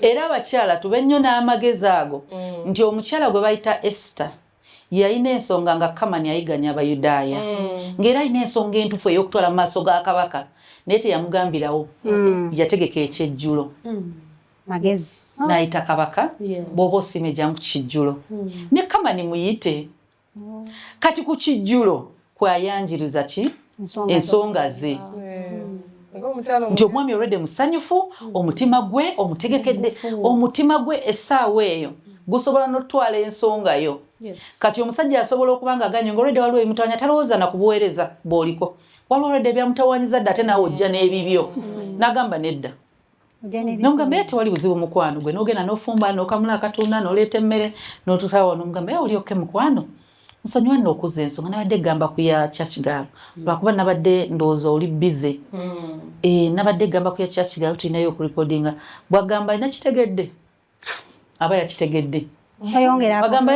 era abakyala tube nnyo n'amagezi ago nti omukyala gwe bayita Esther yalina ensonga nga Kamani ayiganya Abayudaaya ng'era alina ensonga entuufu ey'okutwala mu maaso ga kabaka naye teyamugambirawo yategeka ekyejjulo magezi n'ayita kabaka bw'oba osiima ejjangu ku kijjulo ne Kamani muyite kati ku kijjulo kwayanjiriza ki ensonga ze nti omwami olwedde musanyufu omutima gwe omutegekedde omutima gwe essaawa eyo gusobola n'otwala ensonga yo kati omusajja asobola okuba nga aganye ng'olwedde waliwo ebimutawanya talowooza na kubuweereza bw'oliko waliwo olwedde ebyamutawaanyiza dda ate naawe ojja n'ebibyo n'agamba nedda n'omugamba ye tewali buzibu mukwano gwe n'ogenda n'ofumba n'okamula akatunda n'oleeta emmere n'otukawo n'omugamba ye olyokke mukwano nsonyiwa nno okuza ensonga nabadde gamba ku ya church girl lwakuba nabadde ndowooza oli bize nabadde gamba ku ya church girl tulinayo okurekodinga bwagamba alina kitegedde aba yakitegedde bagamba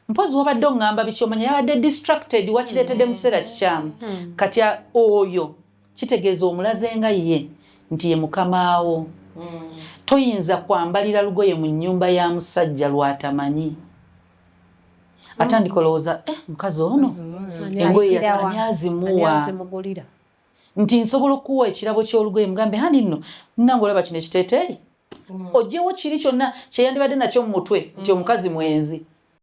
mpozi wabadde oŋŋamba biki omanya yabadde distracted wakireetedde mu kiseera kikyamu kati oyo kitegeeza omulaze nga ye nti ye mukamaawo toyinza kwambalira lugoye mu nnyumba ya musajja lwatamanyi atandika olowooza mukazi ono engoye ani azimuwa nti nsobola okuwa ekirabo ky'olugoye mugambe hani nno nange olaba kino ekiteeteeyi ogyewo kiri kyonna kyeyandibadde nakyo mu mutwe nti omukazi mwenzi